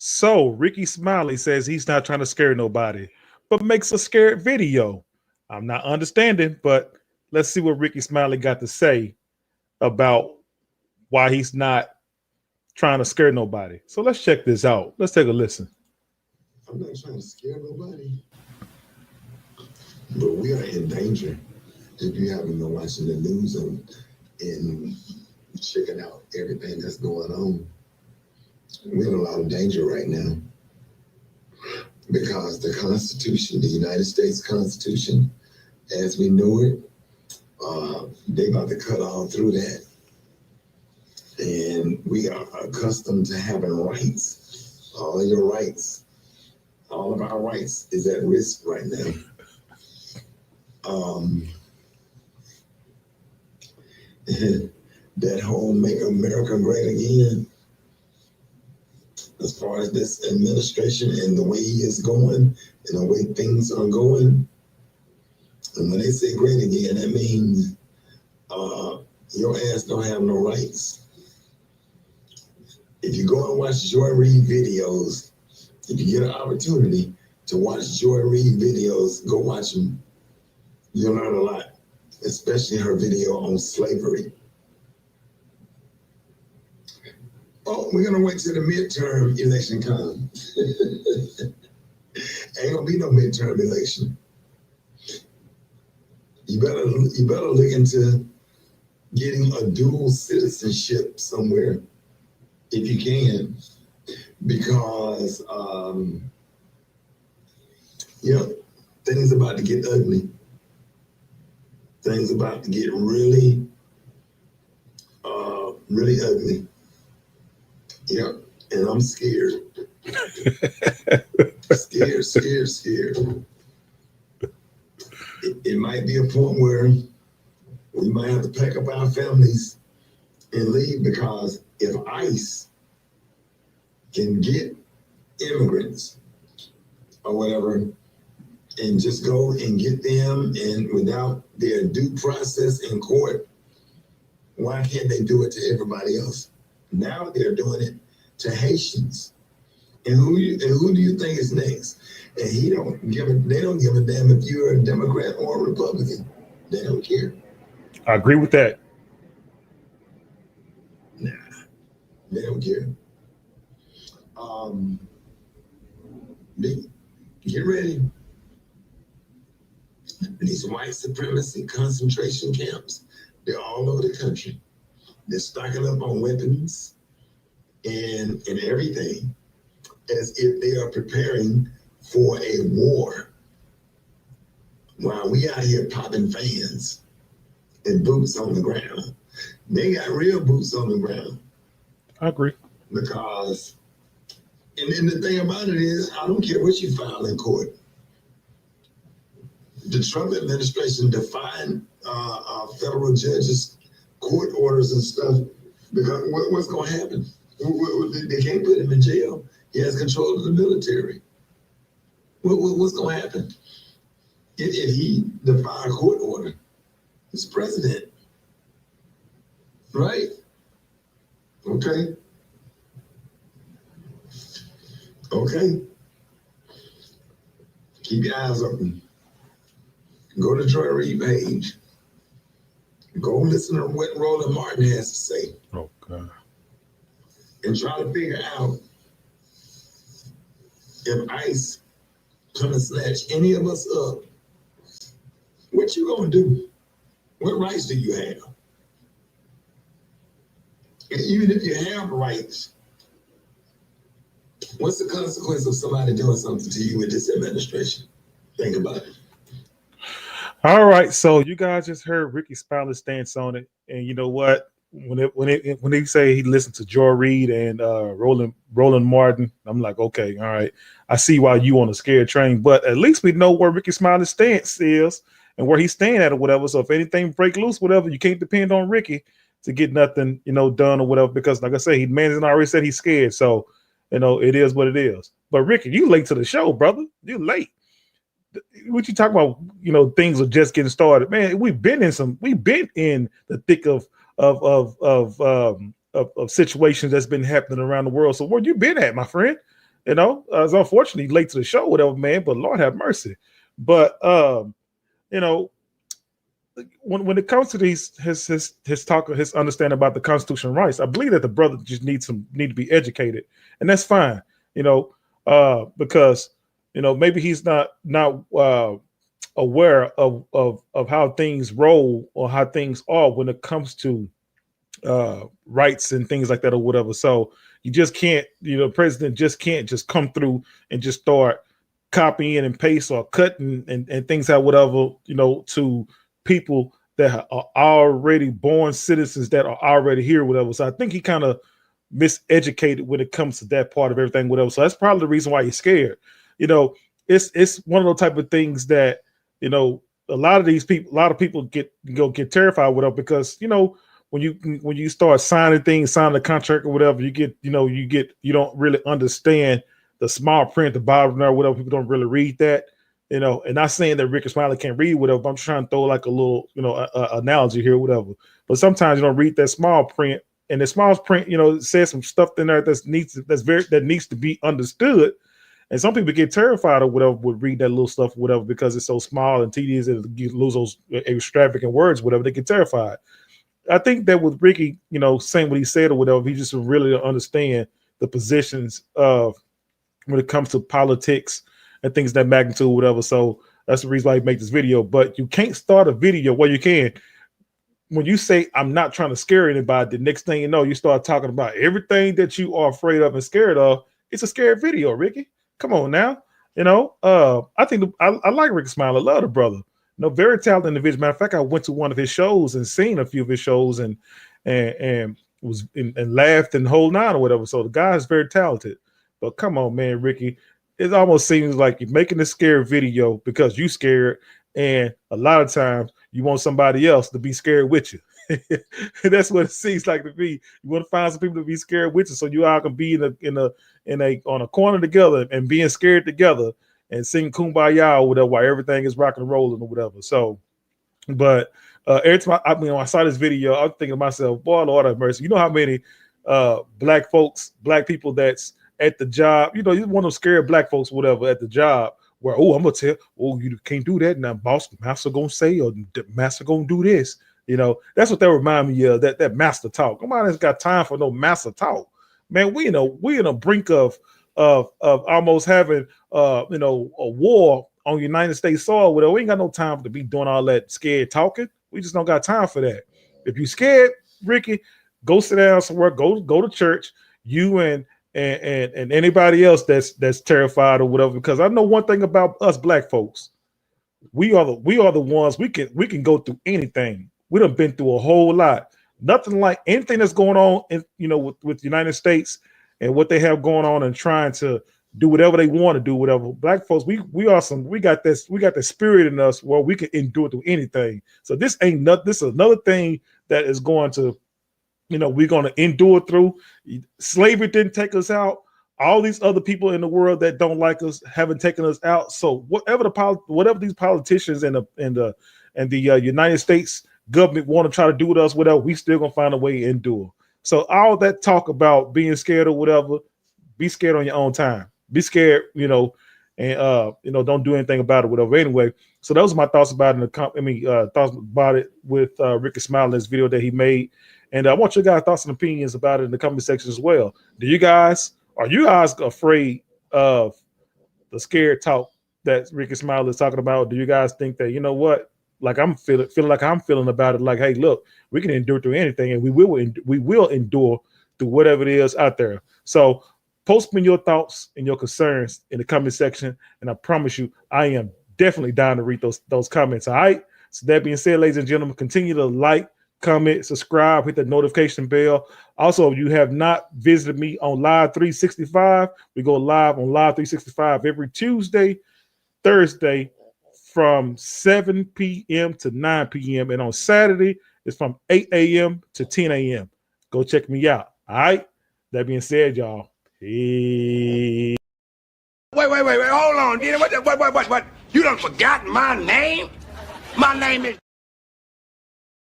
So Ricky Smiley says he's not trying to scare nobody, but makes a scared video. I'm not understanding, but let's see what Ricky Smiley got to say about why he's not trying to scare nobody. So let's check this out. Let's take a listen. I'm not trying to scare nobody, but we are in danger. If you haven't been watching the news and checking out everything that's going on, we're in a lot of danger right now because the Constitution, the United States Constitution, as we know it, they about to cut all through that. And we are accustomed to having rights. All of your rights, all of our rights is at risk right now. That whole Make America Great Again, as far as this administration and the way he is going and the way things are going. And when they say great again, that means your ass don't have no rights. If you go and watch Joy Reid videos, if you get an opportunity to watch Joy Reid videos, go watch them. You'll learn a lot, especially her video on slavery. Oh, we're gonna wait till the midterm election comes. Ain't gonna be no midterm election. You better look into getting a dual citizenship somewhere if you can, because things about to get ugly. Things about to get really, really ugly. Yep, and I'm scared. scared. It might be a point where we might have to pack up our families and leave, because if ICE can get immigrants or whatever and just go and get them and without their due process in court, why can't they do it to everybody else? Now they're doing it to Haitians. And who do you think is next? And they don't give a damn if you're a Democrat or a Republican. They don't care. I agree with that. Nah, they don't care. Get ready. These white supremacy concentration camps, they're all over the country. They're stocking up on weapons and everything, as if they are preparing for a war. While we out here popping fans and boots on the ground, they got real boots on the ground. I agree. Because, and then the thing about it is, I don't care what you file in court. The Trump administration defied federal judges' court orders and stuff, because what's going to happen? They can't put him in jail. He has control of the military. What's going to happen if he defies a court order? He's president, right? Okay. Keep your eyes open. Go to Joy Reid page. Go listen to what Roland Martin has to say. Oh, God. And try to figure out if ICE come and snatch any of us up, what you gonna do? What rights do you have? And even if you have rights, what's the consequence of somebody doing something to you with this administration? Think about it. All right, so you guys just heard Ricky Smiley's stance on it, and you know what? When they say he listened to Joy Reid and Roland Martin, I'm like, okay, all right, I see why you on a scared train, but at least we know where Ricky Smiley's stance is and where he's staying at or whatever. So if anything break loose, whatever, you can't depend on Ricky to get nothing, done or whatever, because like I said, man already said he's scared, so it is what it is. But Ricky, you late to the show, brother. You late. What you talking about? Things are just getting started, man. We've been in the thick of situations that's been happening around the world. So where you been at, my friend? It's unfortunately late to the show, whatever, man. But Lord have mercy. But you know, when it comes to his talk, his understanding about the constitutional rights, I believe that the brother just need to be educated, and that's fine. Because maybe he's not aware of how things roll or how things are when it comes to rights and things like that or whatever. So you just can't, the president just can't just come through and just start copying and paste or cutting and things out whatever, to people that are already born citizens that are already here, whatever. So I think he kind of miseducated when it comes to that part of everything, whatever. So that's probably the reason why he's scared. You know, it's one of those type of things that, a lot of people get terrified with it because, when you start signing things, signing a contract or whatever, you don't really understand the small print, the bottom there, whatever. People don't really read that, and not saying that Ricky Smiley can't read whatever, but I'm trying to throw like a little, analogy here, whatever. But sometimes you don't read that small print, and the small print, it says some stuff in there that needs to be understood. And some people get terrified or whatever would read that little stuff, whatever, because it's so small and tedious and you lose those extravagant words, whatever. They get terrified. I think that with Ricky, saying what he said or whatever, he just really understand the positions of when it comes to politics and things of that magnitude, whatever. So that's the reason why he make this video. But you can't start a video. Well, you can. When you say I'm not trying to scare anybody, the next thing you know, you start talking about everything that you are afraid of and scared of. It's a scary video, Ricky. Come on now. I think I like Ricky Smiley. I love the brother. Very talented individual. Matter of fact, I went to one of his shows and seen a few of his shows and was and laughed and whole nine or whatever. So the guy is very talented. But come on, man, Ricky. It almost seems like you're making a scary video because you scared, and a lot of times you want somebody else to be scared with you. That's what it seems like to me. You want to find some people to be scared with you, so you all can be on a corner together and being scared together and sing Kumbaya or whatever while everything is rocking and rolling or whatever. So, but every time I saw this video, I was thinking to myself, boy, Lord have mercy. You know how many black people that's at the job, you one of those scared black folks, whatever, at the job where, I'm going to tell, you can't do that. Now, boss, master going to say, or the master going to do this. That's what that remind me of, that master talk. Nobody's got time for no master talk. Man, we in a brink of almost having a war on United States soil. Whatever. We ain't got no time to be doing all that scared talking. We just don't got time for that. If you scared, Ricky, go sit down somewhere. Go to church. You and anybody else that's terrified or whatever. Because I know one thing about us black folks. We are the ones we can go through anything. We done been through a whole lot. Nothing like anything that's going on in with the United States and what they have going on and trying to do whatever they want to do, whatever. Black folks, we got this spirit in us where we can endure through anything. So this ain't nothing. This is another thing that is going to, we're going to endure through. Slavery didn't take us out. All these other people in the world that don't like us haven't taken us out. So whatever these politicians and the United States government want to try to do with us, whatever, we still gonna find a way to endure. So all that talk about being scared or whatever, be scared on your own time. Be scared, and don't do anything about it, whatever. Anyway, so those are my thoughts about it. Thoughts about it with Ricky Smiley's video that he made, and I want your guys' thoughts and opinions about it in the comment section as well. Are you guys afraid of the scared talk that Ricky Smiley is talking about? Do you guys think that, what? Like I'm feeling like I'm feeling about it. Like, hey, look, we can endure through anything, and we will endure through whatever it is out there. So post me your thoughts and your concerns in the comment section, and I promise you, I am definitely down to read those comments. All right. So that being said, ladies and gentlemen, continue to like, comment, subscribe, hit the notification bell. Also, if you have not visited me on Live 365, we go live on Live 365 every Tuesday, Thursday, from 7 p.m. to 9 p.m. And on Saturday, it's from 8 a.m. to 10 a.m. Go check me out. All right. That being said, y'all. Peace. Wait. Hold on. What? You done forgotten my name? My name is...